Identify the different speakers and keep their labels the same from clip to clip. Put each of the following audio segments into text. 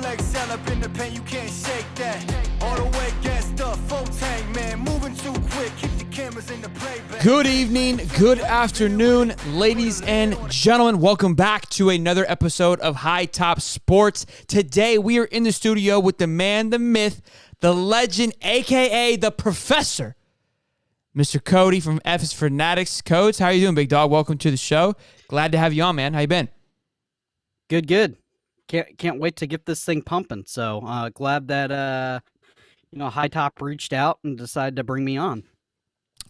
Speaker 1: legs all up in the paint, you can't shake that. All the way against the full tank, man. Moving too quick, keep the cameras in the playback.
Speaker 2: Good evening, good afternoon, ladies and gentlemen. Welcome back to another episode of High Top Sports. Today we are in the studio with the man, the myth, the legend, aka the professor, Mr. Cody from F is Fanatics. Codes, how are you doing, big dog? Welcome to the show. Glad to have you on, man. How you been?
Speaker 3: Good. Can't wait to get this thing pumping. So glad that High Top reached out and decided to bring me on.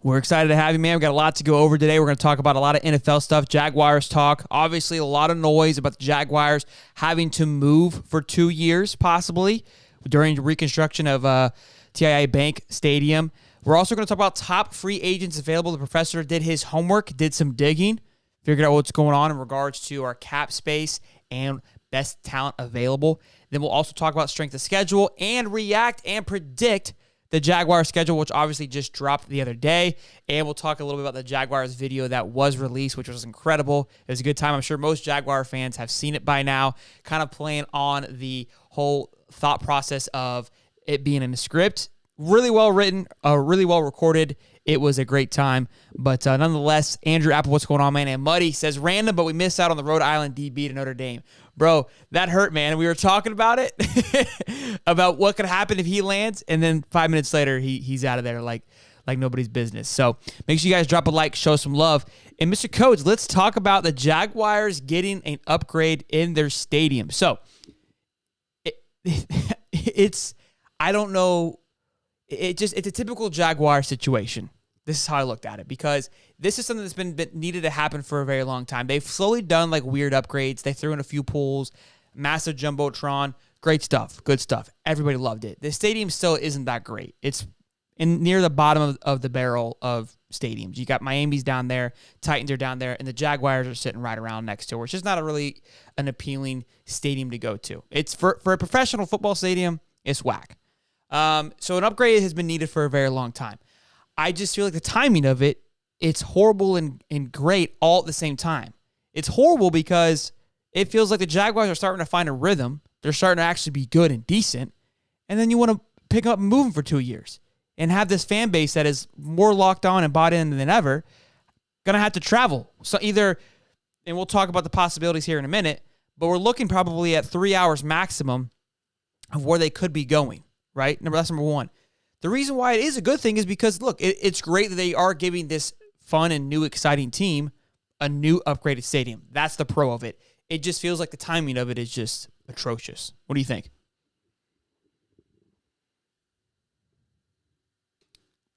Speaker 2: We're excited to have you, man. We've got a lot to go over today. We're going to talk about a lot of NFL stuff, Jaguars talk. Obviously, a lot of noise about the Jaguars having to move for 2 years, possibly, during the reconstruction of TIA Bank Stadium. We're also going to talk about top free agents available. The professor did his homework, did some digging, figured out what's going on in regards to our cap space and best talent available. Then we'll also talk about strength of schedule and react and predict the Jaguars schedule, which obviously just dropped the other day. And we'll talk a little bit about the Jaguars video that was released, which was incredible. It was a good time. I'm sure most Jaguar fans have seen it by now, kind of playing on the whole thought process of it being in a script. Really well written, really well recorded. It was a great time. But nonetheless, Andrew Apple, what's going on, man? And Muddy says, random, but we missed out on the Rhode Island DB to Notre Dame. Bro, that hurt, man. We were talking about it, about what could happen if he lands, and then 5 minutes later, he's out of there like nobody's business. So make sure you guys drop a like, show some love. And Mr. Codes, let's talk about the Jaguars getting an upgrade in their stadium. So it's, I don't know, it's a typical Jaguar situation. This is how I looked at it, because this is something that's been needed to happen for a very long time. They've slowly done like weird upgrades. They threw in a few pools, massive jumbotron, great stuff, good stuff. Everybody loved it. The stadium still isn't that great. It's near the bottom of the barrel of stadiums. You got Miami's down there, Titans are down there, and the Jaguars are sitting right around next to it. It's just not an appealing stadium to go to. It's for a professional football stadium, it's whack. So an upgrade has been needed for a very long time. I just feel like the timing of it, it's horrible and great all at the same time. It's horrible because it feels like the Jaguars are starting to find a rhythm. They're starting to actually be good and decent. And then you want to pick up and move them for 2 years and have this fan base that is more locked on and bought in than ever, going to have to travel. So either, and we'll talk about the possibilities here in a minute, but we're looking probably at 3 hours maximum of where they could be going, right? That's number one. The reason why it is a good thing is because, look, it's great that they are giving this fun and new exciting team a new upgraded stadium. That's the pro of it. It just feels like the timing of it is just atrocious. What do you think?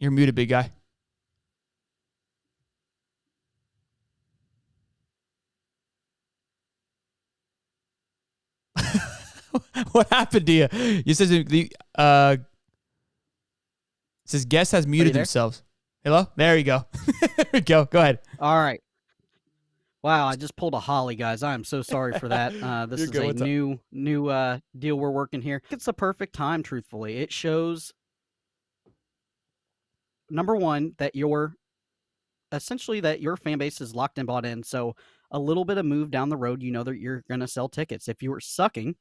Speaker 2: You're muted, big guy. What happened to you? You said says guest has muted themselves. Hello? There you go. There we go. Go ahead.
Speaker 3: All right. Wow, I just pulled a Holly, guys. I am so sorry for that. This is a new deal we're working here. It's the perfect time, truthfully. It shows, number one, that your fan base is locked and bought in. So a little bit of move down the road, you know that you're going to sell tickets. If you were sucking,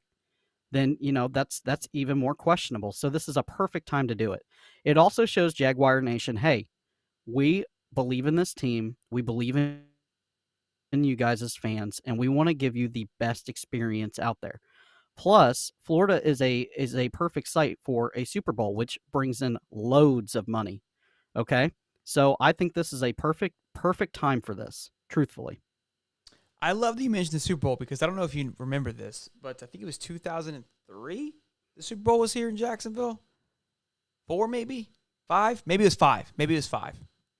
Speaker 3: then that's even more questionable. So this is a perfect time to do it. It also shows Jaguar Nation, hey, we believe in this team. We believe in you guys as fans, and we want to give you the best experience out there. Plus, Florida is a perfect site for a Super Bowl, which brings in loads of money. Okay? So I think this is a perfect time for this, truthfully.
Speaker 2: I love that you mentioned the Super Bowl because I don't know if you remember this, but I think it was 2003. The Super Bowl was here in Jacksonville. 4, maybe 5. Maybe it was 5.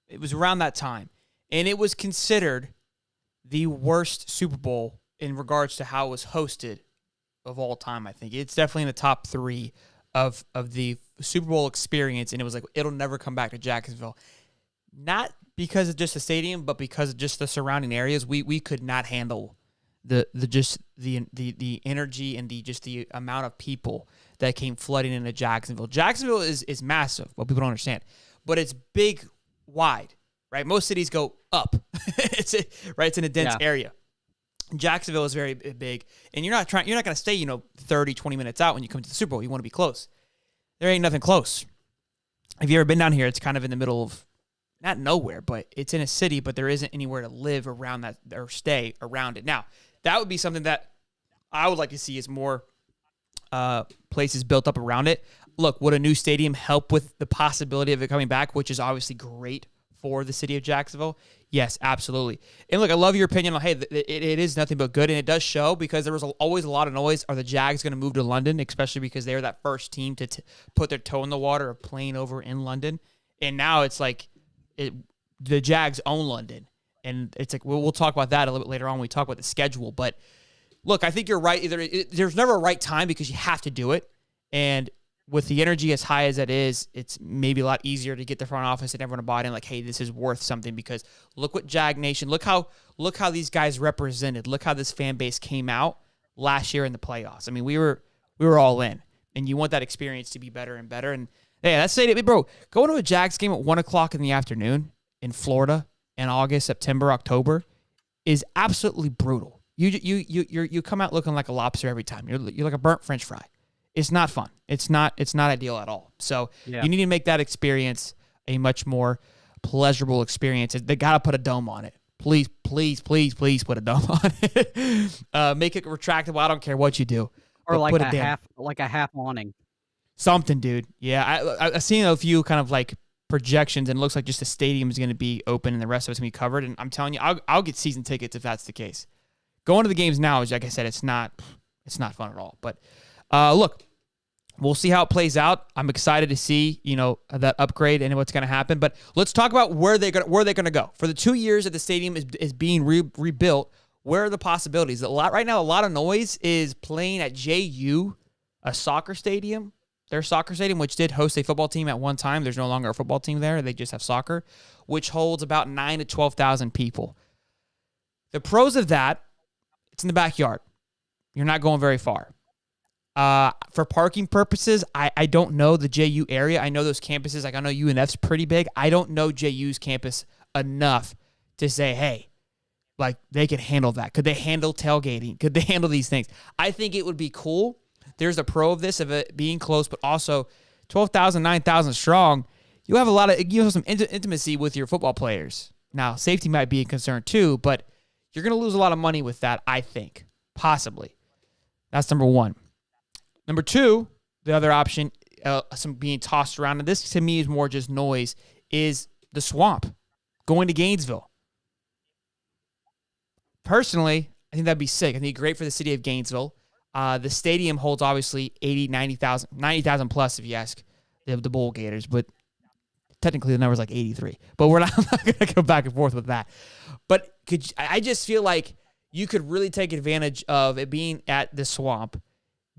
Speaker 2: It was around that time, and it was considered the worst Super Bowl in regards to how it was hosted of all time. I think it's definitely in the top 3 of the Super Bowl experience, and it was like it'll never come back to Jacksonville. Not because of just the stadium, but because of just the surrounding areas. We could not handle the energy and the amount of people that came flooding into Jacksonville. Jacksonville is massive, what people don't understand, but it's big, wide, right? Most cities go up. It's an dense area. Jacksonville is very big, and you're not going to stay 30, 20 minutes out when you come to the Super Bowl. You want to be close. There ain't nothing close. If you ever been down here, it's kind of in the middle of not nowhere, but it's in a city, but there isn't anywhere to live around that or stay around it. Now, that would be something that I would like to see is more places built up around it. Look, would a new stadium help with the possibility of it coming back, which is obviously great for the city of Jacksonville? Yes, absolutely. And look, I love your opinion on, hey, it is nothing but good, and it does show because there was always a lot of noise. Are the Jags going to move to London, especially because they were that first team to put their toe in the water of playing over in London? And now it's like the Jags own London. And it's like, we'll talk about that a little bit later on when we talk about the schedule. But look, I think you're right. There's never a right time because you have to do it. And with the energy as high as it is, it's maybe a lot easier to get the front office and everyone to buy in, like, hey, this is worth something because look what Jag Nation, look how these guys represented. Look how this fan base came out last year in the playoffs. I mean, we were all in, and you want that experience to be better and better. And yeah, that's it, bro. Going to a Jags game at 1:00 in the afternoon in Florida in August, September, October is absolutely brutal. You come out looking like a lobster every time. You're like a burnt French fry. It's not fun. It's not ideal at all. So you need to make that experience a much more pleasurable experience. They got to put a dome on it. Please, please, please, please put a dome on it. Make it retractable. I don't care what you do.
Speaker 3: Or like
Speaker 2: put
Speaker 3: a half awning.
Speaker 2: Something, dude. Yeah, I've seen a few kind of like projections, and it looks like just the stadium is going to be open and the rest of it's going to be covered. And I'm telling you, I'll get season tickets if that's the case. Going to the games now is, like I said, it's not fun at all. But look, we'll see how it plays out. I'm excited to see, that upgrade and what's going to happen. But let's talk about where they're going to go. For the 2 years that the stadium is being rebuilt, where are the possibilities? Right now, a lot of noise is playing at JU, a soccer stadium. Their soccer stadium, which did host a football team at one time. There's no longer a football team there. They just have soccer, which holds about 9,000 to 12,000 people. The pros of that, it's in the backyard. You're not going very far. For parking purposes, I don't know the JU area. I know those campuses. Like, I know UNF's pretty big. I don't know JU's campus enough to say, hey, like, they could handle that. Could they handle tailgating? Could they handle these things? I think it would be cool. There's a pro of this, of it being close, but also 12,000, 9,000 strong. You have some intimacy with your football players. Now, safety might be a concern too, but you're going to lose a lot of money with that, I think, possibly. That's number one. Number two, the other option, some being tossed around, and this to me is more just noise, is the Swamp, going to Gainesville. Personally, I think that'd be sick. I think it'd be great for the city of Gainesville. The stadium holds obviously 80, 90,000 plus if you ask the Bull Gators, but technically the number's like 83. But I'm not going to go back and forth with that. But I just feel like you could really take advantage of it being at the Swamp,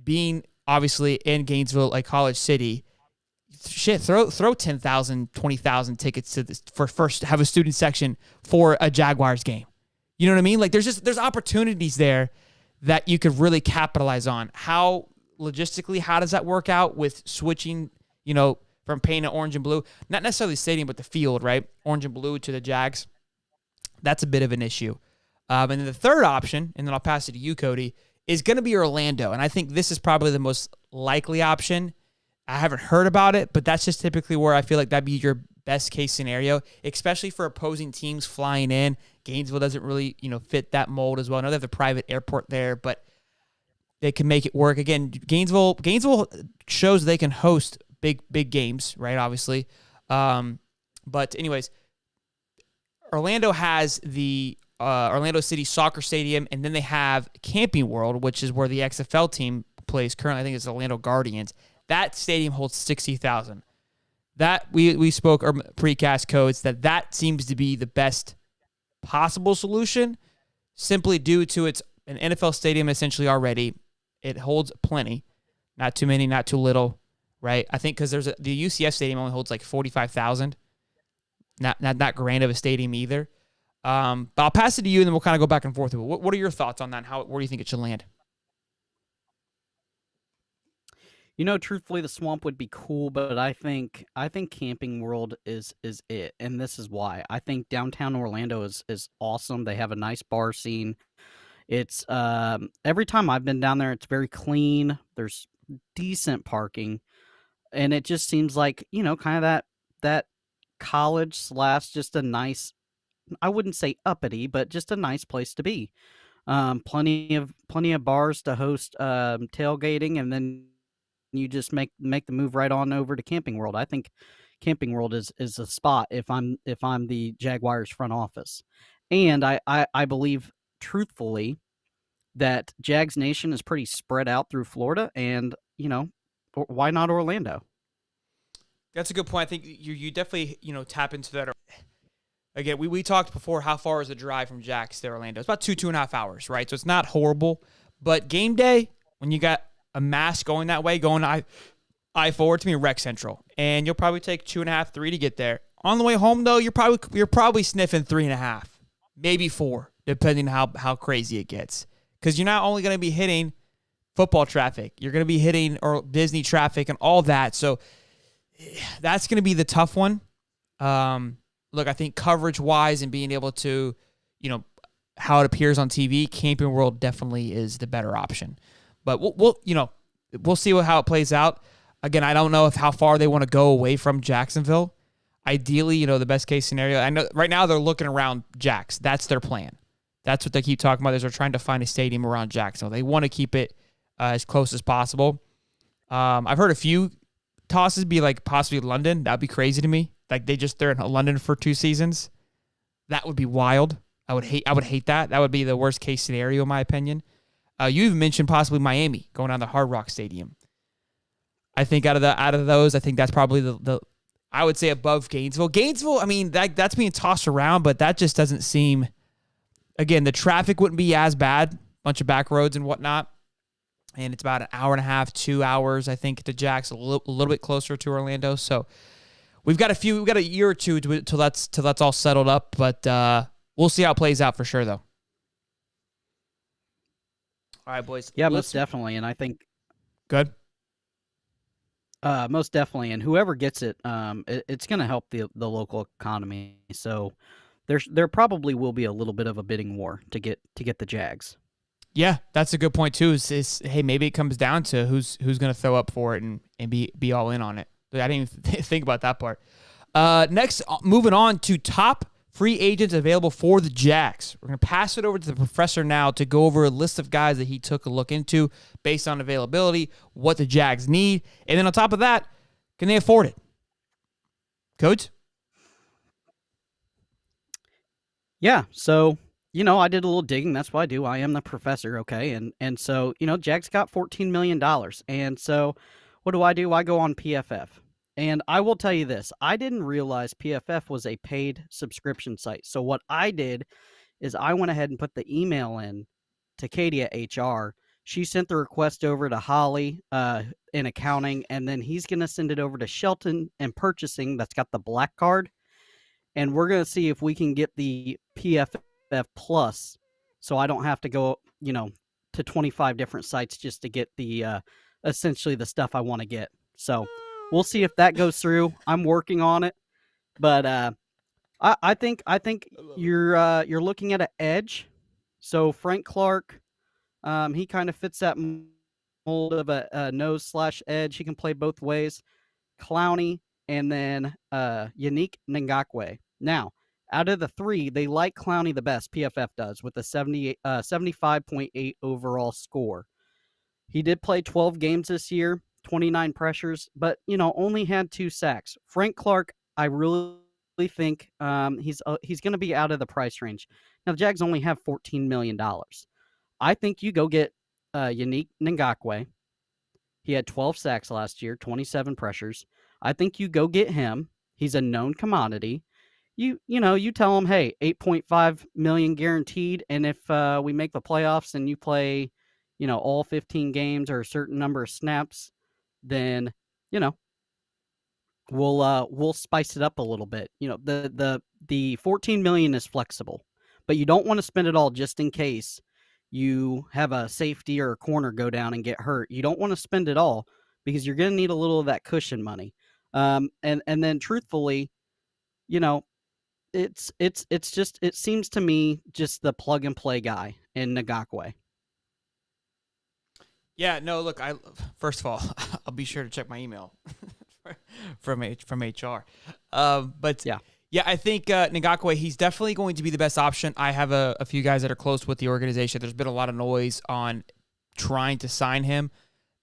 Speaker 2: being obviously in Gainesville, like College City. Shit, throw 10,000, 20,000 tickets to this for first, have a student section for a Jaguars game. You know what I mean? Like, there's opportunities there that you could really capitalize on. How does that work out with switching, from paint to orange and blue? Not necessarily the stadium, but the field, right? Orange and blue to the Jags. That's a bit of an issue. And then the third option, and then I'll pass it to you, Cody, is going to be Orlando. And I think this is probably the most likely option. I haven't heard about it, but that's just typically where I feel like that'd be your best case scenario, especially for opposing teams flying in. Gainesville doesn't really, fit that mold as well. I know they have the private airport there, but they can make it work. Again, Gainesville shows they can host big games, right? Obviously. But anyways, Orlando has the Orlando City Soccer Stadium, and then they have Camping World, which is where the XFL team plays currently. I think it's Orlando Guardians. That stadium holds 60,000. That we spoke our precast codes that seems to be the best possible solution, simply due to it's an NFL stadium essentially already. It holds plenty, not too many, not too little, right? I think because the UCF stadium only holds like 45,000. Not grand of a stadium either. But I'll pass it to you, and then we'll kind of go back and forth. What are your thoughts on that? Where do you think it should land?
Speaker 3: Truthfully, the Swamp would be cool, but I think Camping World is it, and this is why. I think downtown Orlando is awesome. They have a nice bar scene. It's every time I've been down there, it's very clean. There's decent parking, and it just seems like, kind of that college slash just a nice, I wouldn't say uppity, but just a nice place to be. Plenty of bars to host tailgating, and then you just make the move right on over to Camping World. I think Camping World is a spot if I'm the Jaguars front office, and I believe truthfully that Jags Nation is pretty spread out through Florida, and why not Orlando?
Speaker 2: That's a good point. I think you definitely tap into that. Again, we talked before how far is the drive from Jax to Orlando. It's about 2.5 hours, right? So it's not horrible. But game day, when you got a mass going that way, going I-4 to me, Rec Central, and you'll probably take 2.5, 3 to get there. On the way home, though, you're probably sniffing 3.5, maybe 4, depending on how crazy it gets. Because you're not only going to be hitting football traffic, you're going to be hitting or Disney traffic and all that. So that's going to be the tough one. Look, I think coverage-wise and being able to, how it appears on TV, Camping World definitely is the better option. But we'll see how it plays out. Again, I don't know how far they want to go away from Jacksonville. Ideally, the best case scenario. I know right now they're looking around Jax. That's their plan. That's what they keep talking about. Is they're trying to find a stadium around Jacksonville. They want to keep it as close as possible. I've heard a few tosses be like possibly London. That'd be crazy to me. Like they're in London for 2 seasons. That would be wild. I would hate that. That would be the worst case scenario in my opinion. You even mentioned possibly Miami going down the Hard Rock Stadium. I think out of those, I think that's probably the I would say above Gainesville. Gainesville, I mean that's being tossed around, but that just doesn't seem. Again, the traffic wouldn't be as bad. Bunch of back roads and whatnot. And it's about an hour and a half, 2 hours, I think, to Jax, a little bit closer to Orlando. So we've got a year or two till that's all settled up, but we'll see how it plays out for sure, though. All right, boys.
Speaker 3: Yeah, most definitely, and I think
Speaker 2: good.
Speaker 3: Most definitely, and whoever gets it, it's going to help the local economy. So there probably will be a little bit of a bidding war to get the Jags.
Speaker 2: Yeah, that's a good point too. Is hey, maybe it comes down to who's going to throw up for it and be all in on it. I didn't even think about that part. Next, moving on to top free agents available for the Jags. We're going to pass it over to the professor now to go over a list of guys that he took a look into based on availability, what the Jags need, and then on top of that, can they afford it? Coach?
Speaker 3: Yeah, so I did a little digging. That's what I do. I am the professor, okay? And so, Jags got $14 million. And so what do? I go on PFF. And I will tell you this. I didn't realize PFF was a paid subscription site. So what I did is I went ahead and put the email in to Katie at HR. She sent the request over to Holly in accounting, and then he's going to send it over to Shelton in purchasing that's got the black card. And we're going to see if we can get the PFF Plus, so I don't have to go, to 25 different sites just to get the essentially the stuff I want to get. So we'll see if that goes through. I'm working on it, but I think you're looking at an edge. So Frank Clark, he kind of fits that mold of a nose/edge. He can play both ways. Clowney, and then Yannick Ngakwe. Now, out of the 3, they like Clowney the best, PFF does, with a 75.8 overall score. He did play 12 games this year, 29 pressures, but, only had 2 sacks. Frank Clark, I really think he's going to be out of the price range. Now, the Jags only have $14 million. I think you go get Yannick Ngakwe. He had 12 sacks last year, 27 pressures. I think you go get him. He's a known commodity. You tell him, hey, 8.5 million guaranteed, and if we make the playoffs and you play, all 15 games or a certain number of snaps, then we'll spice it up a little bit. The 14 million is flexible, but you don't want to spend it all just in case you have a safety or a corner go down and get hurt. You don't want to spend it all because you're going to need a little of that cushion money. And then truthfully, It's just it seems to me just the plug and play guy in Ngakwe.
Speaker 2: Yeah, no, look, first of all, I'll be sure to check my email from HR. But
Speaker 3: Yeah.
Speaker 2: yeah, I think Ngakwe, he's definitely going to be the best option. I have a few guys that are close with the organization. There's been a lot of noise on trying to sign him.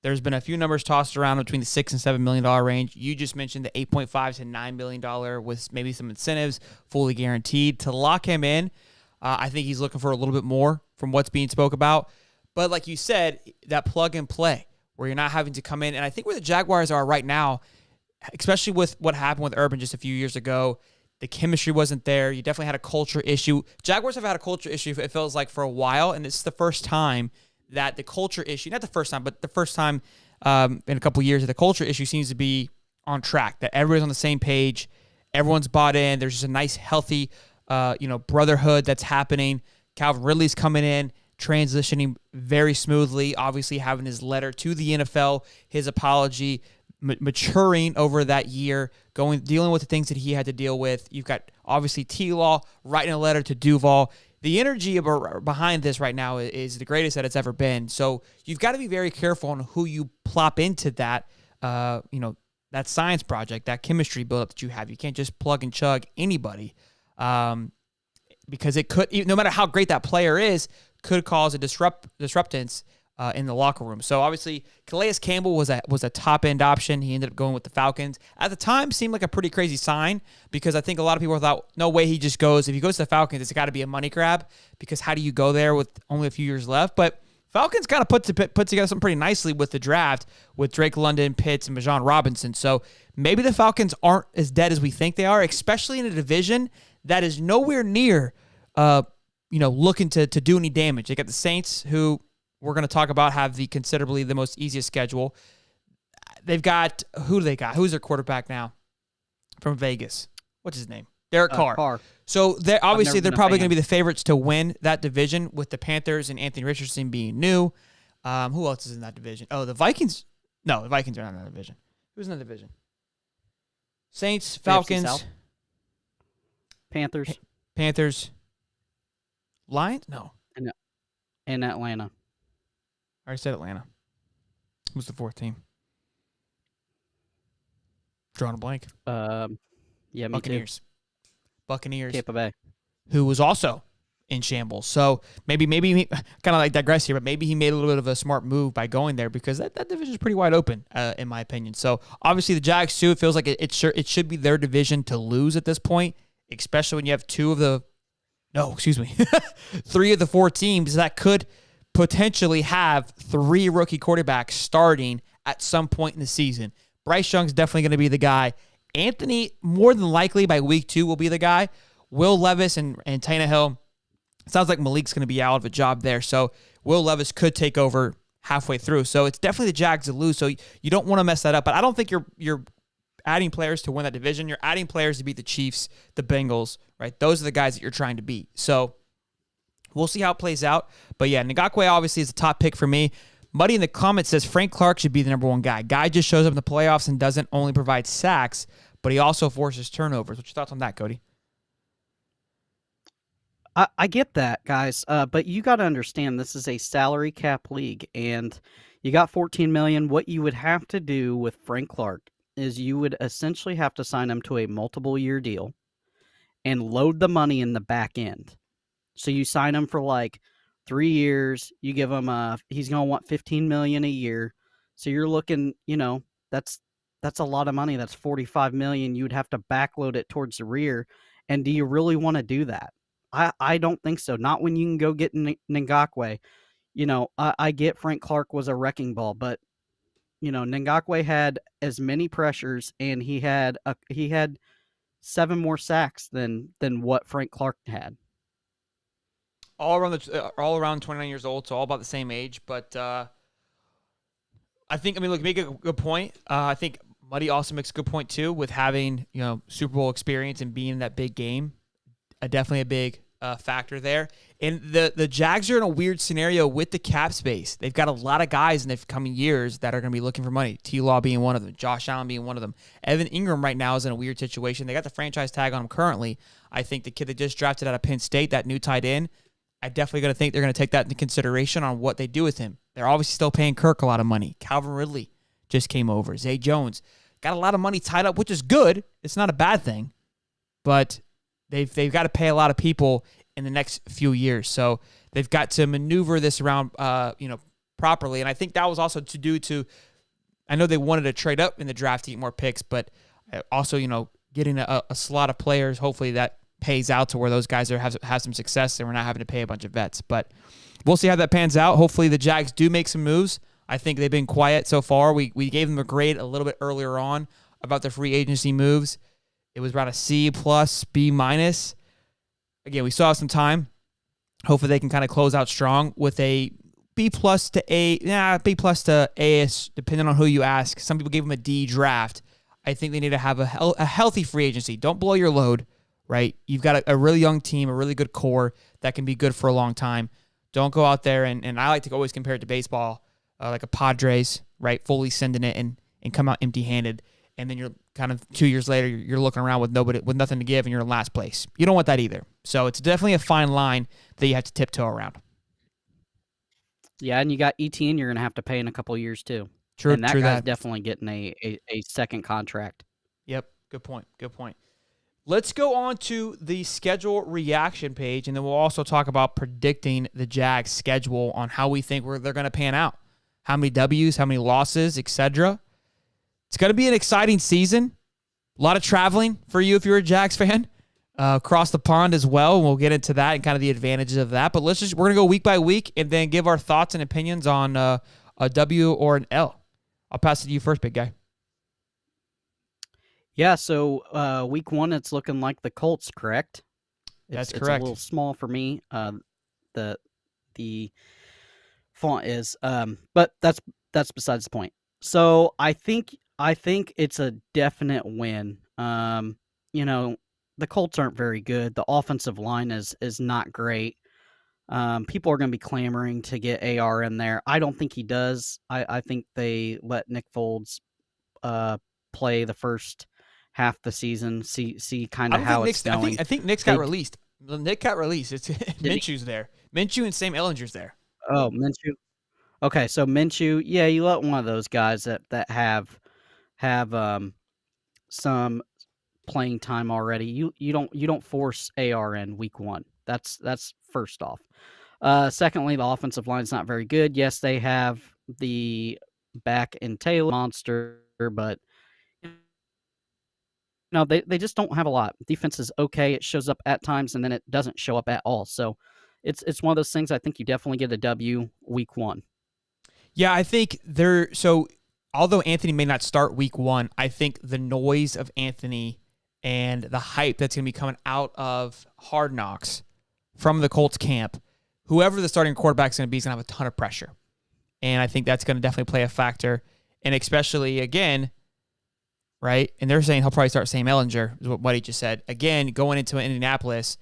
Speaker 2: There's been a few numbers tossed around between the $6 and $7 million range. You just mentioned the $8.5 to $9 million with maybe some incentives, fully guaranteed. To lock him in, I think he's looking for a little bit more from what's being spoke about. But like you said, that plug and play where you're not having to come in. And I think where the Jaguars are right now, especially with what happened with Urban just a few years ago, the chemistry wasn't there. You definitely had a culture issue. Jaguars have had a culture issue, it feels like, for a while. And this is the first time that the culture issue, not the first time, but the first time in a couple of years that the culture issue seems to be on track, that everyone's on the same page, everyone's bought in, there's just a nice, healthy, brotherhood that's happening. Calvin Ridley's coming in, transitioning very smoothly, obviously having his letter to the NFL, his apology, maturing over that year, dealing with the things that he had to deal with. You've got, obviously, T-Law writing a letter to Duval. The energy behind this right now is the greatest that it's ever been. So you've got to be very careful on who you plop into that, that science project, that chemistry buildup that you have. You can't just plug and chug anybody, because it could, no matter how great that player is, could cause a disruptance in the locker room. So obviously, Calais Campbell was a top end option. He ended up going with the Falcons. At the time, seemed like a pretty crazy sign because I think a lot of people thought, no way he just goes. If he goes to the Falcons, it's got to be a money grab because how do you go there with only a few years left? But Falcons kind of put together something pretty nicely with the draft with Drake London, Pitts, and Bijan Robinson. So maybe the Falcons aren't as dead as we think they are, especially in a division that is nowhere near, looking to do any damage. They got the Saints, who we're going to talk about, have considerably the most easiest schedule. They've got, who do they got? Who's their quarterback now from Vegas? What's his name? Derek Carr.
Speaker 3: Carr.
Speaker 2: So they're probably going to be the favorites to win that division with the Panthers and Anthony Richardson being new. Who else is in that division? Oh, the Vikings. No, the Vikings are not in that division. Who's in that division? Saints, Falcons,
Speaker 3: Panthers,
Speaker 2: Lions? No.
Speaker 3: and Atlanta.
Speaker 2: I already said Atlanta. Who's the fourth team? Drawing a blank.
Speaker 3: Yeah, me
Speaker 2: Buccaneers.
Speaker 3: too.
Speaker 2: Buccaneers.
Speaker 3: Tampa Bay.
Speaker 2: Who was also in shambles. So maybe he, kind of like digress here, but maybe he made a little bit of a smart move by going there because that division is pretty wide open, in my opinion. So obviously the Jags too, it feels like it should be their division to lose at this point, especially when you have three of the four teams that could potentially have three rookie quarterbacks starting at some point in the season. Bryce Young's definitely going to be the guy. Anthony, more than likely by week 2, will be the guy. Will Levis and Tannehill, sounds like Malik's going to be out of a job there. So Will Levis could take over halfway through. So it's definitely the Jags to lose. So you don't want to mess that up. But I don't think you're adding players to win that division. You're adding players to beat the Chiefs, the Bengals, right? Those are the guys that you're trying to beat. So we'll see how it plays out. But yeah, Ngakwe obviously is a top pick for me. Muddy in the comments says Frank Clark should be the number one guy. Guy just shows up in the playoffs and doesn't only provide sacks, but he also forces turnovers. What's your thoughts on that, Cody?
Speaker 3: I get that, guys, but you got to understand this is a salary cap league, and you got $14 million. What you would have to do with Frank Clark is you would essentially have to sign him to a multiple-year deal and load the money in the back end. So you sign him for like 3 years. You give him he's going to want $15 million a year. So you're looking, that's a lot of money. That's $45 million. You would have to backload it towards the rear. And do you really want to do that? I don't think so. Not when you can go get Ngakwe. I get Frank Clark was a wrecking ball, but Ngakwe had as many pressures and he had 7 more sacks than what Frank Clark had.
Speaker 2: All around 29 years old, so all about the same age. But I think, look, make a good point. I think Muddy also makes a good point too with having Super Bowl experience and being in that big game. Definitely a big factor there. And the Jags are in a weird scenario with the cap space. They've got a lot of guys in the coming years that are going to be looking for money. T-Law being one of them. Josh Allen being one of them. Evan Ingram right now is in a weird situation. They got the franchise tag on him currently. I think the kid that just drafted out of Penn State, that new tight end, I definitely going to think they're going to take that into consideration on what they do with him. They're obviously still paying Kirk a lot of money. Calvin Ridley just came over. Zay Jones got a lot of money tied up, which is good. It's not a bad thing. But they've got to pay a lot of people in the next few years. So they've got to maneuver this around properly. And I think that was also I know they wanted to trade up in the draft to get more picks, but also, getting a slot of players, hopefully that pays out to where those guys have some success and we're not having to pay a bunch of vets. But we'll see how that pans out. Hopefully the Jags do make some moves. I think they've been quiet so far. We gave them a grade a little bit earlier on about their free agency moves. It was around a C+, B-. Again, we still have some time. Hopefully they can kind of close out strong with a B+ to A. B+ to A, depending on who you ask. Some people gave them a D draft. I think they need to have a healthy free agency. Don't blow your load, right? You've got a really young team, a really good core that can be good for a long time. Don't go out there, and I like to always compare it to baseball, like a Padres, right? Fully sending it and come out empty-handed. And then you're kind of 2 years later, you're looking around with nothing to give, and you're in last place. You don't want that either. So it's definitely a fine line that you have to tiptoe around.
Speaker 3: Yeah, and you got ETN you're going to have to pay in a couple of years too.
Speaker 2: True,
Speaker 3: and that
Speaker 2: true
Speaker 3: guy's
Speaker 2: that.
Speaker 3: definitely getting a second contract.
Speaker 2: Yep, good point. Let's go on to the schedule reaction page, and then we'll also talk about predicting the Jags' schedule on how we think they're going to pan out. How many W's, how many losses, etc. It's going to be an exciting season. A lot of traveling for you if you're a Jags fan. Across the pond as well, and we'll get into that and kind of the advantages of that. But we're going to go week by week and then give our thoughts and opinions on a W or an L. I'll pass it to you first, big guy.
Speaker 3: Yeah, so week 1, it's looking like the Colts, correct?
Speaker 2: That's correct.
Speaker 3: It's a little small for me. The font is, but that's besides the point. So I think it's a definite win. The Colts aren't very good. The offensive line is not great. People are going to be clamoring to get AR in there. I don't think he does. I think they let Nick Foles play the first half of the season, see kind of how it's going.
Speaker 2: I think Nick's got released. Nick got released. It's Minshew's there. Minshew and Sam Ellinger's there.
Speaker 3: Oh, Minshew. Okay, so Minshew, yeah, you let one of those guys that have some playing time already. You don't force AR in week 1. That's first off. Secondly, the offensive line's not very good. Yes, they have the back in Taylor monster, but they just don't have a lot. Defense is okay. It shows up at times, and then it doesn't show up at all. So it's one of those things. I think you definitely get a W week 1.
Speaker 2: Yeah, I think although Anthony may not start week 1, I think the noise of Anthony and the hype that's going to be coming out of Hard Knocks from the Colts camp, whoever the starting quarterback is going to be is going to have a ton of pressure. And I think that's going to definitely play a factor. And especially, again, right, and they're saying he'll probably start Sam Ellinger, is what he just said. Again, going into Indianapolis,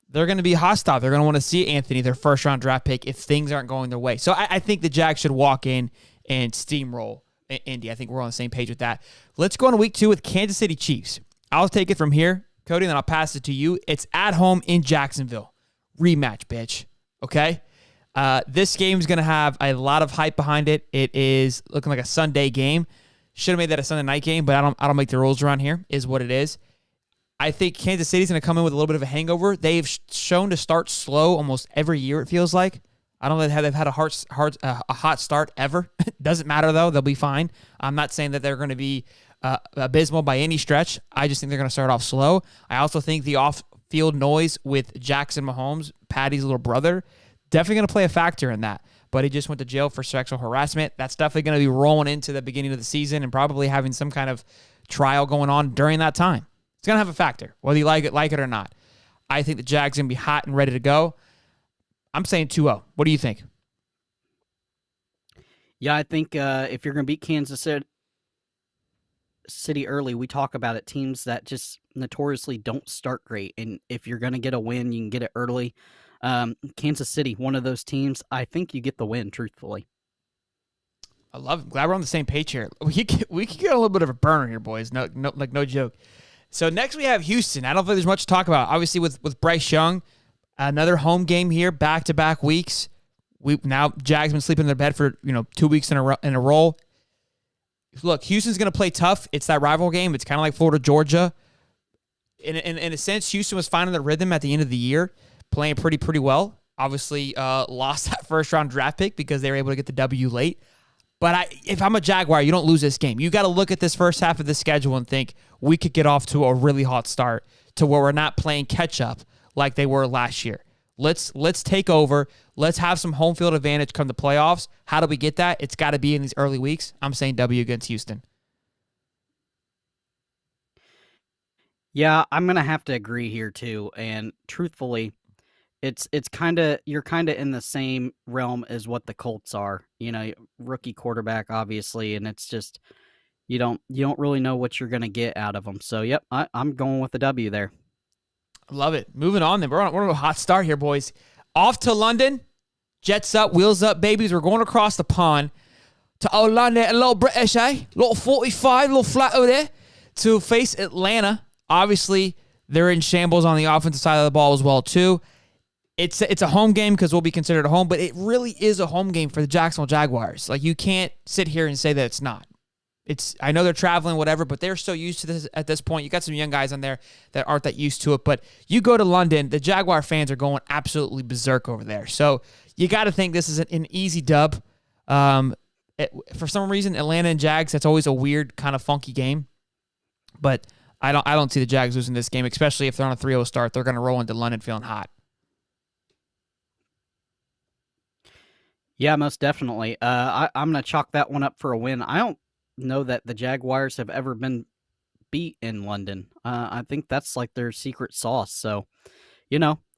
Speaker 2: they're going to be hostile. They're going to want to see Anthony, their first-round draft pick, if things aren't going their way. So I think the Jags should walk in and steamroll Indy. I think we're on the same page with that. Let's go on to week 2 with Kansas City Chiefs. I'll take it from here, Cody, and then I'll pass it to you. It's at home in Jacksonville. Rematch, bitch. Okay? This game is going to have a lot of hype behind it. It is looking like a Sunday game. Should have made that a Sunday night game, but I don't make the rules around here, is what it is. I think Kansas City's going to come in with a little bit of a hangover. They've shown to start slow almost every year, it feels like. I don't know if they've had a hot start ever. Doesn't matter, though. They'll be fine. I'm not saying that they're going to be abysmal by any stretch. I just think they're going to start off slow. I also think the off-field noise with Jackson Mahomes, Patty's little brother, definitely going to play a factor in that. But he just went to jail for sexual harassment. That's definitely going to be rolling into the beginning of the season and probably having some kind of trial going on during that time. It's going to have a factor, whether you like it or not. I think the Jags going to be hot and ready to go. I'm saying 2-0. What do you think?
Speaker 3: Yeah, I think if you're going to beat Kansas City, City early, we talk about it. Teams that just notoriously don't start great, and if you're going to get a win, you can get it early. Kansas City, one of those teams. I think you get the win. Truthfully,
Speaker 2: I love it. Glad we're on the same page here. We could get a little bit of a burner here, boys. No joke. So next we have Houston. I don't think there's much to talk about. Obviously with Bryce Young, another home game here, back-to-back weeks. Now Jags been sleeping in their bed for 2 weeks in a row. Look, Houston's going to play tough. It's that rival game. It's kind of like Florida, Georgia. In a sense, Houston was finding the rhythm at the end of the year, playing pretty well. Obviously, lost that first-round draft pick because they were able to get the W late. But if I'm a Jaguar, you don't lose this game. You got to look at this first half of the schedule and think we could get off to a really hot start to where we're not playing catch-up like they were last year. Let's take over. Let's have some home field advantage come the playoffs. How do we get that? It's got to be in these early weeks. I'm saying W against Houston.
Speaker 3: yeah, I'm going to have to agree here too. And truthfully, it's kind of you're kind of in the same realm as what the Colts are. Rookie quarterback, obviously, and it's just you don't really know what you're going to get out of them. So, yep, I'm going with the W there.
Speaker 2: Love it. Moving on then. We're on a hot start here, boys. Off to London. Jets up, wheels up, babies. We're going across the pond to London. A little British, eh? Little 45, little flat over there to face Atlanta. Obviously, they're in shambles on the offensive side of the ball as well, too. It's a home game because we'll be considered a home, but it really is a home game for the Jacksonville Jaguars. Like, you can't sit here and say that it's not. I know they're traveling, whatever, but they're so used to this at this point. You got some young guys on there that aren't that used to it. But you go to London, the Jaguar fans are going absolutely berserk over there. So you got to think this is an easy dub. For some reason, Atlanta and Jags, that's always a weird kind of funky game. But I don't see the Jags losing this game, especially if they're on a 3-0 start. They're going to roll into London feeling hot.
Speaker 3: Yeah, most definitely. I'm going to chalk that one up for a win. I don't know that the Jaguars have ever been beat in London. I think that's like their secret sauce. So,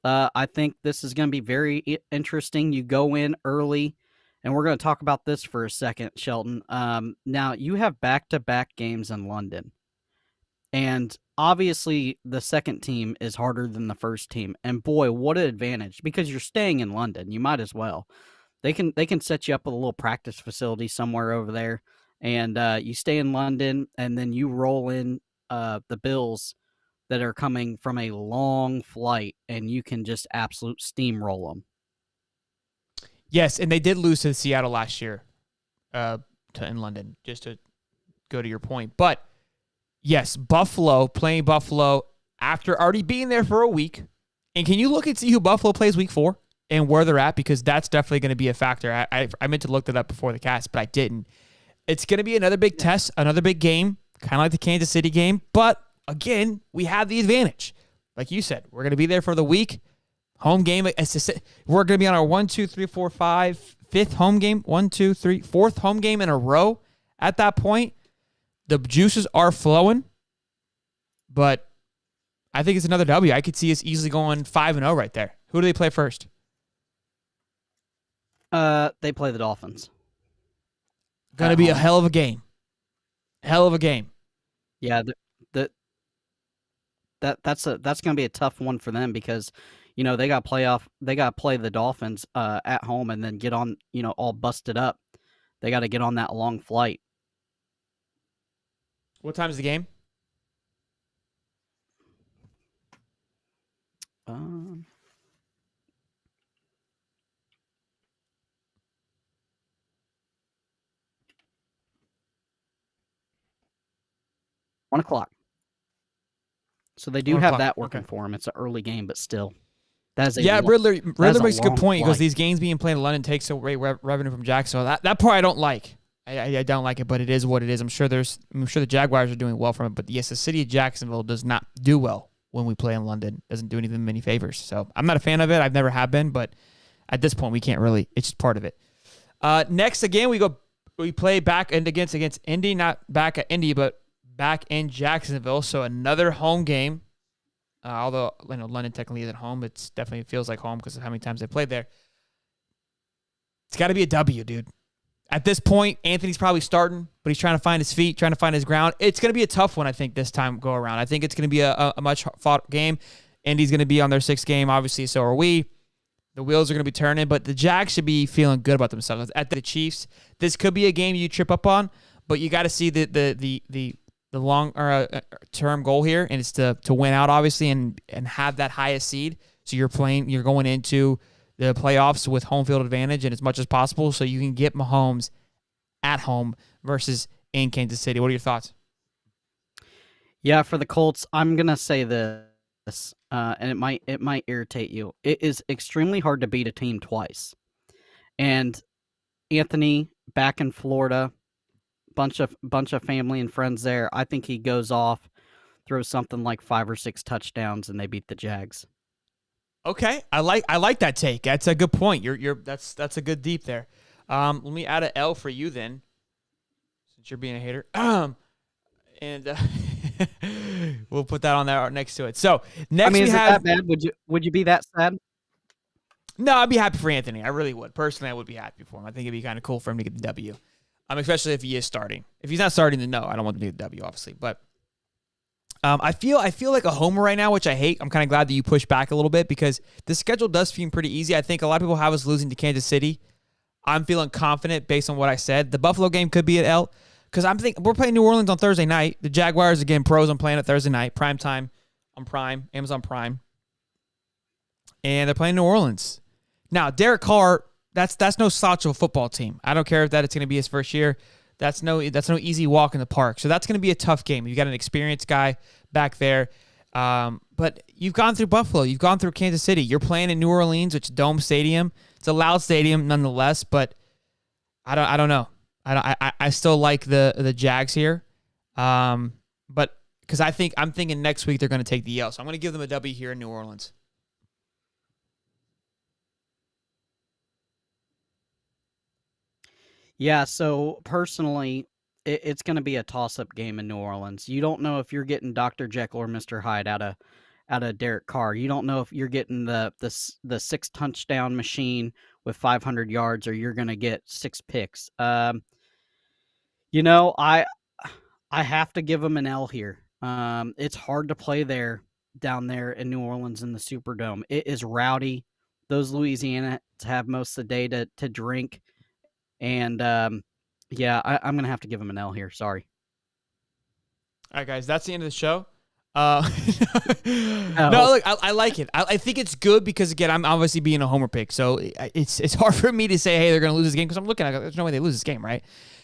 Speaker 3: I think this is going to be very interesting. You go in early, and we're going to talk about this for a second, Shelton. Now, you have back-to-back games in London, and obviously the second team is harder than the first team. And boy, what an advantage, because you're staying in London. You might as well. They can set you up with a little practice facility somewhere over there. And you stay in London, and then you roll in the Bills that are coming from a long flight, and you can just absolute steamroll them.
Speaker 2: Yes, and they did lose to Seattle last year in London, just to go to your point. But, yes, playing Buffalo after already being there for a week. And can you look and see who Buffalo plays week 4 and where they're at? Because that's definitely going to be a factor. I meant to look that up before the cast, but I didn't. It's going to be another big test, another big game, kind of like the Kansas City game. But, again, we have the advantage. Like you said, we're going to be there for the week. Home game. We're going to be on our 1, 2, 3, 4, 5, 5th home game. 1, 2, 3, 4th home game in a row. At that point, the juices are flowing. But I think it's another W. I could see us easily going 5-0 right there. Who do they play first?
Speaker 3: They play the Dolphins.
Speaker 2: Going to be a hell of a game. Hell of a game.
Speaker 3: Yeah, that's going to be a tough one for them because, they got to play the Dolphins at home and then get on, all busted up. They got to get on that long flight.
Speaker 2: What time is the game?
Speaker 3: 1 o'clock. So they do
Speaker 2: 1
Speaker 3: have
Speaker 2: o'clock.
Speaker 3: that working for them. It's an early game, but still.
Speaker 2: Riddler makes a good point because
Speaker 3: flight.
Speaker 2: these games being played in London takes away revenue from Jack. So that part I don't like. I don't like it, but it is what it is. I'm sure the Jaguars are doing well from it, but yes, the city of Jacksonville does not do well when we play in London. Doesn't do anything many favors. So I'm not a fan of it. I've never have been, but at this point we can't really. It's just part of it. Next again we play back and against Indy, not back at Indy, but back in Jacksonville. So another home game. Although London technically isn't home, it definitely feels like home because of how many times they played there. It's got to be a W, dude. At this point, Anthony's probably starting, but he's trying to find his feet, trying to find his ground. It's going to be a tough one, I think, this time go around. I think it's going to be a much fought game. Indy's going to be on their 6th game, obviously, so are we. The wheels are going to be turning, but the Jags should be feeling good about themselves. At the Chiefs, this could be a game you trip up on, but you got to see the long term goal here, and it's to win out, obviously, and have that highest seed. So you're going into the playoffs with home field advantage and as much as possible, so you can get Mahomes at home versus in Kansas City. What are your thoughts?
Speaker 3: Yeah, for the Colts, I'm gonna say this, and it might irritate you. It is extremely hard to beat a team twice, and Anthony back in Florida, bunch of family and friends there. I think he goes off, throws something like 5 or 6 touchdowns, and they beat the Jags.
Speaker 2: Okay, I like that take. That's a good point. That's a good deep there. Let me add an L for you then, since you're being a hater. And we'll put that on there next to it. So next,
Speaker 3: is
Speaker 2: we
Speaker 3: it
Speaker 2: have.
Speaker 3: that bad? Would you be that sad?
Speaker 2: No, I'd be happy for Anthony. I really would. Personally, I would be happy for him. I think it'd be kind of cool for him to get the W. Especially if he is starting. If he's not starting, then no, I don't want him to get the W, obviously. But I feel like a homer right now, which I hate. I'm kind of glad that you pushed back a little bit because the schedule does seem pretty easy. I think a lot of people have us losing to Kansas City. I'm feeling confident based on what I said. The Buffalo game could be an L because we're playing New Orleans on Thursday night. The Jaguars, again, pros. I'm playing it Thursday night, prime time on Prime, Amazon Prime. And they're playing New Orleans. Now, Derek Carr, that's no slouch of a football team. I don't care if it's going to be his first year. That's no easy walk in the park. So that's going to be a tough game. You got an experienced guy back there. But you've gone through Buffalo. You've gone through Kansas City. You're playing in New Orleans, which is Dome Stadium. It's a loud stadium nonetheless, but I don't know. I still like the Jags here. But because I'm thinking next week they're going to take the L. So I'm going to give them a W here in New Orleans.
Speaker 3: Yeah, so personally, it's going to be a toss-up game in New Orleans. You don't know if you're getting Dr. Jekyll or Mr. Hyde out of Derek Carr. You don't know if you're getting the 6 touchdown machine with 500 yards or you're going to get 6 picks. You know, I have to give them an L here. It's hard to play down there in New Orleans in the Superdome. It is rowdy. Those Louisianans have most of the day to drink. And, yeah, I'm going to have to give him an L here. Sorry.
Speaker 2: All right, guys, that's the end of the show. No, look, I like it. I think it's good because, again, I'm obviously being a homer pick. So it's hard for me to say, hey, they're going to lose this game because I'm looking at it. There's no way they lose this game, right?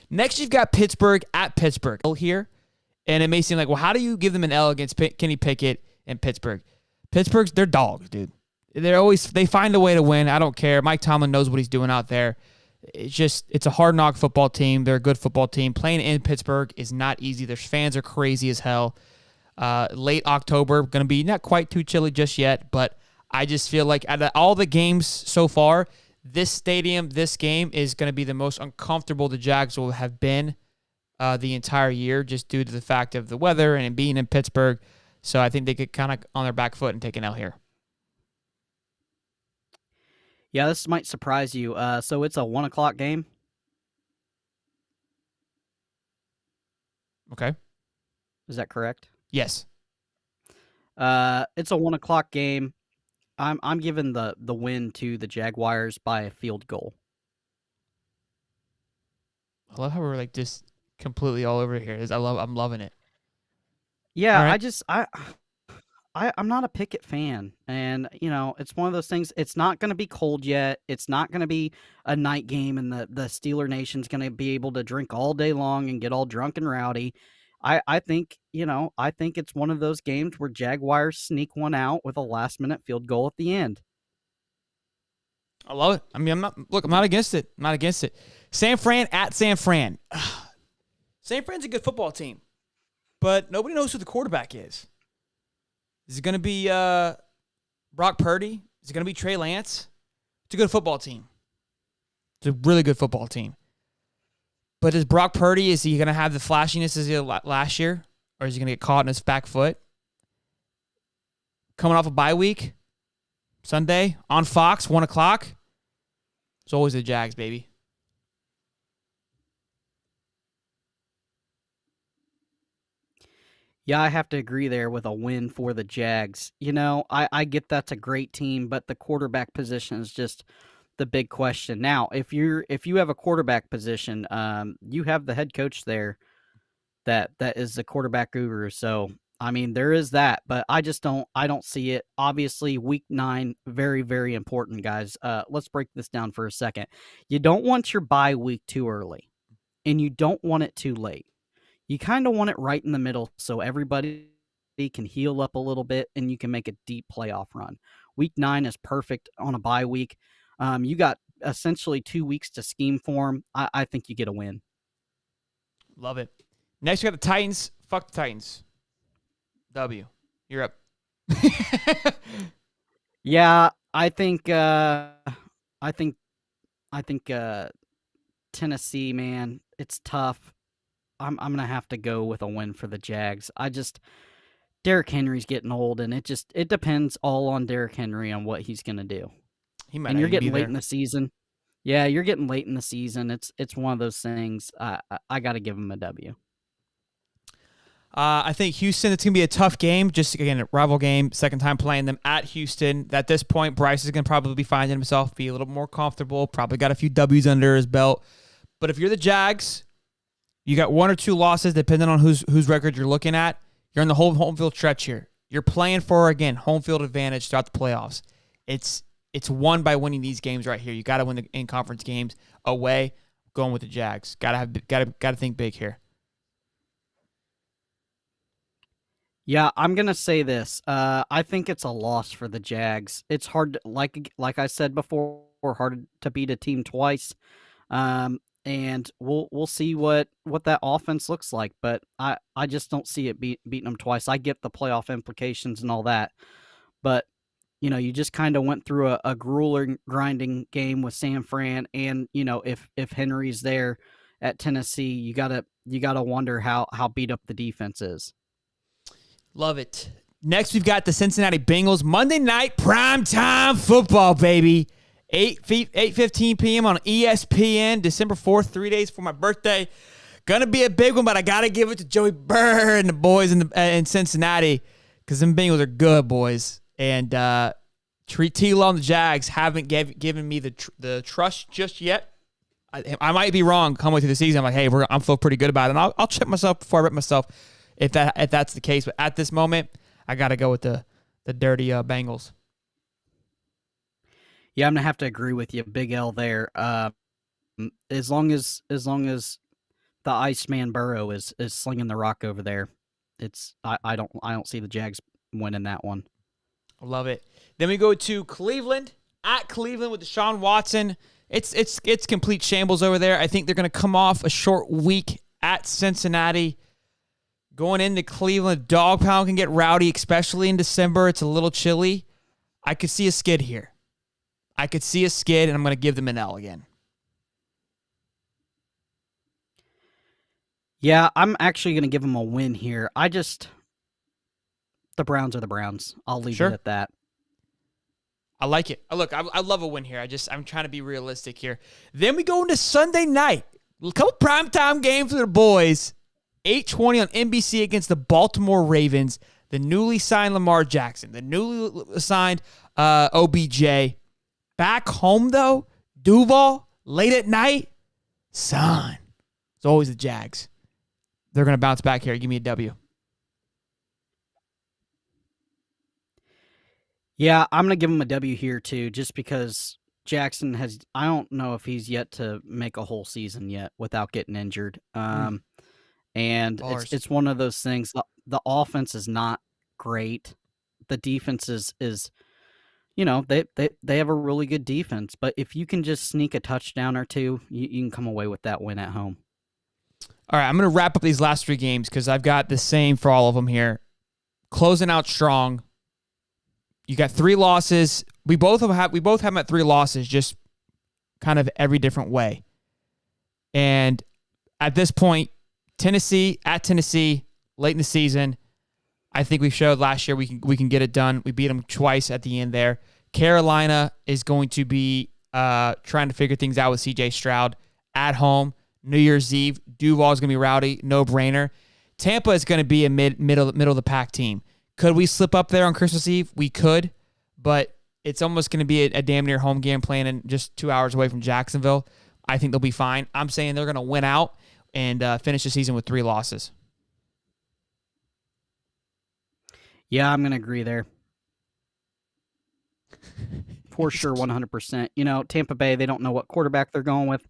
Speaker 2: Next, you've got Pittsburgh at Pittsburgh here. And it may seem like, well, how do you give them an L against Kenny Pickett and Pittsburgh? They're dogs, dude. They find a way to win. I don't care. Mike Tomlin knows what he's doing out there. It's a hard knock football team. They're a good football team. Playing in Pittsburgh is not easy. Their fans are crazy as hell. Late October, going to be not quite too chilly just yet, but I just feel like out of all the games so far, this stadium, this game is going to be the most uncomfortable the Jags will have been the entire year just due to the fact of the weather and being in Pittsburgh. So I think they get kind of on their back foot and take an L here.
Speaker 3: Yeah, this might surprise you. So it's a 1:00 game.
Speaker 2: Okay.
Speaker 3: Is that correct?
Speaker 2: Yes.
Speaker 3: It's a 1:00 game. I'm giving the win to the Jaguars by a field goal.
Speaker 2: I love how we're like just completely all over here. I'm loving it.
Speaker 3: Yeah,
Speaker 2: All right.
Speaker 3: I'm not a Pickett fan, and it's one of those things. It's not going to be cold yet. It's not going to be a night game, and the Steeler Nation's going to be able to drink all day long and get all drunk and rowdy. I think it's one of those games where Jaguars sneak one out with a last-minute field goal at the end.
Speaker 2: I love it. I mean, I'm not against it. I'm not against it. San Fran at San Fran. San Fran's a good football team, but nobody knows who the quarterback is. Is it going to be Brock Purdy? Is it going to be Trey Lance? It's a good football team. It's a really good football team. But is Brock Purdy, is he going to have the flashiness as he did last year? Or is he going to get caught in his back foot? Coming off a bye week, Sunday, on Fox, 1:00. It's always the Jags, baby.
Speaker 3: Yeah, I have to agree there with a win for the Jags. I get that's a great team, but the quarterback position is just the big question. Now, if you have a quarterback position, you have the head coach there that is the quarterback guru. So I mean, there is that, but I don't see it. Obviously, week 9, very, very important, guys. Let's break this down for a second. You don't want your bye week too early, and you don't want it too late. You kind of want it right in the middle so everybody can heal up a little bit and you can make a deep playoff run. Week 9 is perfect on a bye week. You got essentially 2 weeks to scheme for them. I think you get a win.
Speaker 2: Love it. Next, we got the Titans. Fuck the Titans. W. You're up.
Speaker 3: Yeah, I think Tennessee, man, it's tough. I'm gonna have to go with a win for the Jags. Derrick Henry's getting old, and it depends all on Derrick Henry on what he's gonna do.
Speaker 2: He might
Speaker 3: And
Speaker 2: not
Speaker 3: you're
Speaker 2: even be
Speaker 3: getting late
Speaker 2: there.
Speaker 3: in the season. Yeah, you're getting late in the season. It's one of those things. I got to give him a W.
Speaker 2: I think Houston, it's going to be a tough game. Just, again, a rival game. Second time playing them at Houston. At this point, Bryce is going to probably be finding himself, be a little more comfortable. Probably got a few W's under his belt. But if you're the Jags, you got 1 or 2 losses, depending on whose record you're looking at. You're in the whole home field stretch here. You're playing for, again, home field advantage throughout the playoffs. It's won by winning these games right here. You got to win the in-conference games away. Going with the Jags. Got to think big here.
Speaker 3: Yeah, I'm gonna say this. I think it's a loss for the Jags. It's hard, like I said before, hard to beat a team twice. And we'll see what that offense looks like. But I just don't see it beating them twice. I get the playoff implications and all that, but you just kind of went through a grueling, grinding game with San Fran, and if Henry's there at Tennessee, you gotta wonder how beat up the defense is.
Speaker 2: Love it. Next, we've got the Cincinnati Bengals. Monday night primetime football, baby. 8:15 p.m. on ESPN, December 4th, 3 days for my birthday. Gonna be a big one, but I gotta give it to Joey Burr and the boys in Cincinnati, because them Bengals are good, boys. And T-Law and the Jags haven't given me the trust just yet. I might be wrong coming through the season. I'm like, hey, I'm feeling pretty good about it. And I'll check myself before I rip myself if that's the case. But at this moment, I got to go with the dirty Bengals.
Speaker 3: Yeah, I'm gonna have to agree with you. Big L there. As long as the Iceman Burrow is slinging the rock over there, I don't see the Jags winning that one.
Speaker 2: Love it. Then we go to Cleveland, at Cleveland with Deshaun Watson. It's complete shambles over there. I think they're going to come off a short week at Cincinnati. Going into Cleveland, dog pound can get rowdy, especially in December. It's a little chilly. I could see a skid here. And I'm going to give them an L again.
Speaker 3: Yeah, I'm actually going to give them a win here. The Browns are the Browns. I'll leave it at that.
Speaker 2: I like it. Look, I love a win here. I'm trying to be realistic here. Then we go into Sunday night. A couple primetime games for the boys. 8:20 on NBC against the Baltimore Ravens. The newly signed Lamar Jackson. The newly signed OBJ. Back home, though, Duval, late at night. Son. It's always the Jags. They're going to bounce back here. Give me a W.
Speaker 3: Yeah, I'm going to give him a W here, too, just because Jackson I don't know if he's yet to make a whole season yet without getting injured. And it's one of those things. The offense is not great. The defense is they have a really good defense. But if you can just sneak a touchdown or two, you can come away with that win at home.
Speaker 2: All right, I'm going to wrap up these last 3 games because I've got the same for all of them here. Closing out strong. You got 3 losses. We both have them at 3 losses, just kind of every different way. And at this point, Tennessee, late in the season, I think we showed last year we can get it done. We beat them twice at the end there. Carolina is going to be trying to figure things out with C.J. Stroud at home. New Year's Eve, Duval is going to be rowdy, no brainer. Tampa is going to be a middle of the pack team. Could we slip up there on Christmas Eve? We could, but it's almost going to be a damn near home game playing in just 2 hours away from Jacksonville. I think they'll be fine. I'm saying they're going to win out and finish the season with 3 losses.
Speaker 3: Yeah, I'm going to agree there. For sure, 100%. You know, Tampa Bay, they don't know what quarterback they're going with.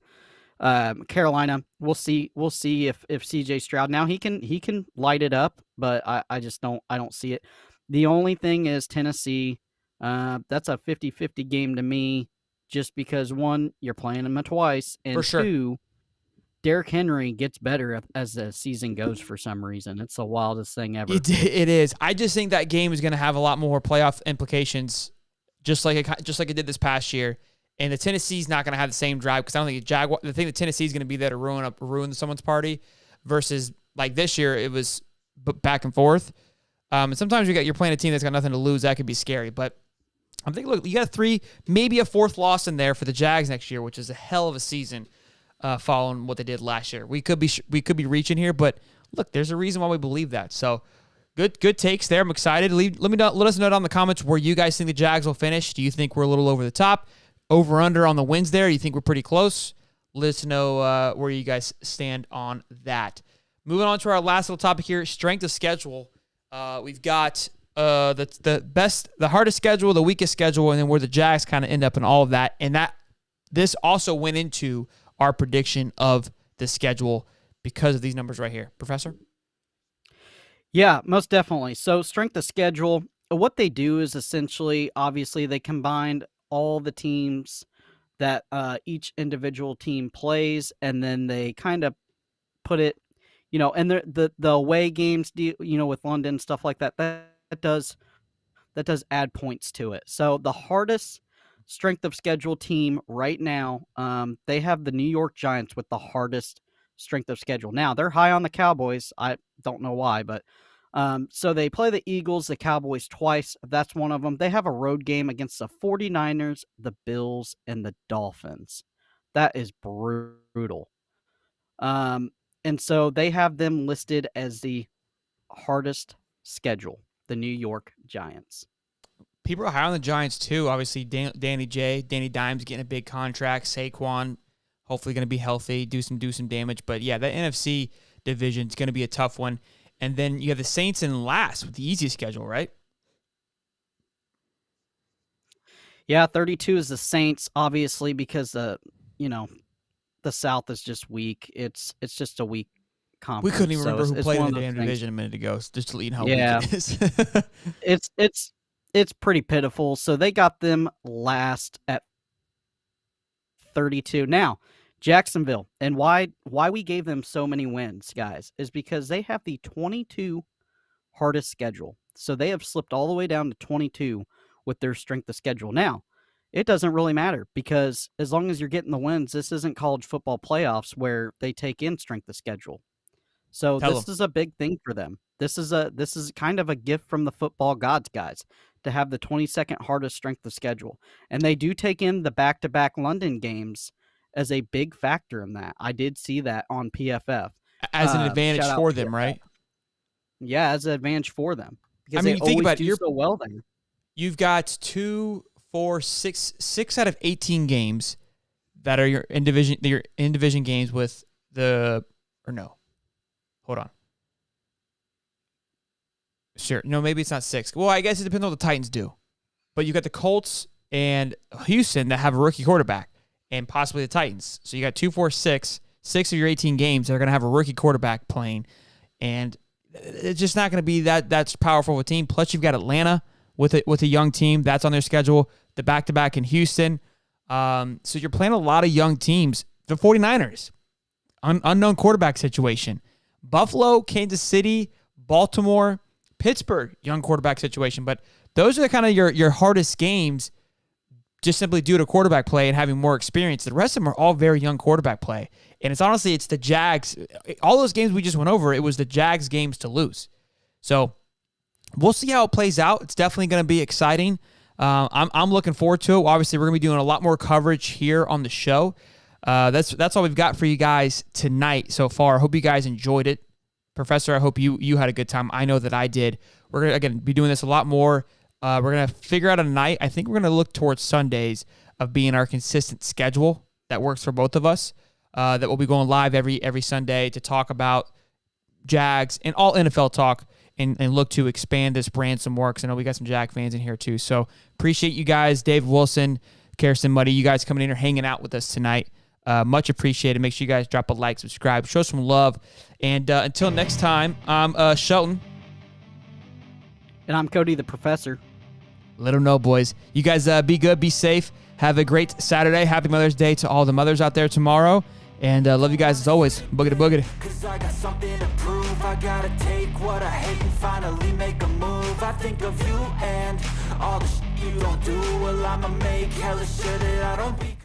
Speaker 3: Carolina, we'll see if CJ Stroud, now he can light it up, but I just don't see it. The only thing is Tennessee, that's a 50-50 game to me, just because, one, you're playing them twice, and
Speaker 2: For sure.
Speaker 3: two, Derrick Henry gets better as the season goes for some reason. It's the wildest thing ever.
Speaker 2: It is. I just think that game is going to have a lot more playoff implications, just like it did this past year. And the Tennessee's not going to have the same drive, because I don't think the thing that Tennessee's going to be there to ruin someone's party, versus like this year it was back and forth. And sometimes you're playing a team that's got nothing to lose. That could be scary. But I'm thinking, look, you got 3, maybe a 4th loss in there for the Jags next year, which is a hell of a season following what they did last year. We could be reaching here, but look, there's a reason why we believe that. So good takes there. I'm excited. Let us know down in the comments where you guys think the Jags will finish. Do you think we're a little over the top? Over under on the wins there? You think we're pretty close? Let us know where you guys stand on that. Moving on to our last little topic here, strength of schedule. We've got the hardest schedule, the weakest schedule, and then where the Jags kind of end up in all of that. And this also went into our prediction of the schedule because of these numbers right here. Professor?
Speaker 3: Yeah, most definitely. So strength of schedule, what they do is essentially, obviously, they combined all the teams that each individual team plays, and then they kind of put it, and the away games, with London, stuff like that, that does add points to it. So the hardest strength of schedule team right now, they have the New York Giants with the hardest strength of schedule. Now, they're high on the Cowboys. I don't know why, but so they play the Eagles, the Cowboys twice. That's one of them. They have a road game against the 49ers, the Bills, and the Dolphins. That is brutal. And so they have them listed as the hardest schedule, the New York Giants.
Speaker 2: People are high on the Giants too. Obviously, Danny Dimes getting a big contract. Saquon hopefully going to be healthy, do some damage. But yeah, the NFC division is going to be a tough one. And then you have the Saints in last with the easiest schedule, right?
Speaker 3: Yeah, 32 is the Saints, obviously, because the South is just weak. It's just a weak conference.
Speaker 2: We couldn't even remember who played in the damn
Speaker 3: things.
Speaker 2: division a minute ago, just to let you know how weak it is.
Speaker 3: It's pretty pitiful. So they got them last at 32. Now, Jacksonville, and why we gave them so many wins, guys, is because they have the 22 hardest schedule. So they have slipped all the way down to 22 with their strength of schedule. Now, it doesn't really matter, because as long as you're getting the wins, this isn't college football playoffs where they take in strength of schedule. So this is a big thing for them. This is kind of a gift from the football gods, guys, to have the 22nd hardest strength of schedule. And they do take in the back-to-back London games as a big factor in that. I did see that on PFF.
Speaker 2: As an advantage for them,
Speaker 3: PFF.
Speaker 2: right?
Speaker 3: Yeah, as an advantage for them. Because
Speaker 2: I mean,
Speaker 3: they
Speaker 2: think about
Speaker 3: do so well there.
Speaker 2: You've got 2, 4, 6 out of 18 games that are your in division games with hold on. Sure. No, maybe it's not 6. Well, I guess it depends on what the Titans do. But you got the Colts and Houston that have a rookie quarterback, and possibly the Titans. So you got 2, 4, 6 of your 18 games that are going to have a rookie quarterback playing, and it's just not going to be that's powerful of a team. Plus, you've got Atlanta with a young team that's on their schedule. The back-to-back in Houston. So you're playing a lot of young teams. The 49ers, unknown quarterback situation. Buffalo, Kansas City, Baltimore, Pittsburgh, young quarterback situation. But those are the kind of your hardest games, just simply due to quarterback play and having more experience. The rest of them are all very young quarterback play. And it's the Jags. All those games we just went over, it was the Jags games to lose. So we'll see how it plays out. It's definitely going to be exciting. I'm looking forward to it. Obviously, we're going to be doing a lot more coverage here on the show. That's all we've got for you guys tonight so far. I hope you guys enjoyed it. Professor, I hope you had a good time. I know that I did. We're going to, again, be doing this a lot more. We're going to figure out a night. I think we're going to look towards Sundays of being our consistent schedule that works for both of us, that we'll be going live every Sunday to talk about Jags and all NFL talk and look to expand this brand some more, because I know we got some Jag fans in here too. So appreciate you guys, Dave Wilson, Kirsten Muddy, you guys coming in here hanging out with us tonight. Much appreciated. Make sure you guys drop a like, subscribe, show some love. And until next time, I'm Shelton.
Speaker 3: And I'm Cody the Professor.
Speaker 2: Let them know, boys. You guys be good, be safe. Have a great Saturday. Happy Mother's Day to all the mothers out there tomorrow. And love you guys as always. Boogity boogity.
Speaker 1: Cause I got something to prove. I gotta take what I hate and finally make a move. I think of you and all the shit you don't do. Well, I'ma make hella sure that I don't be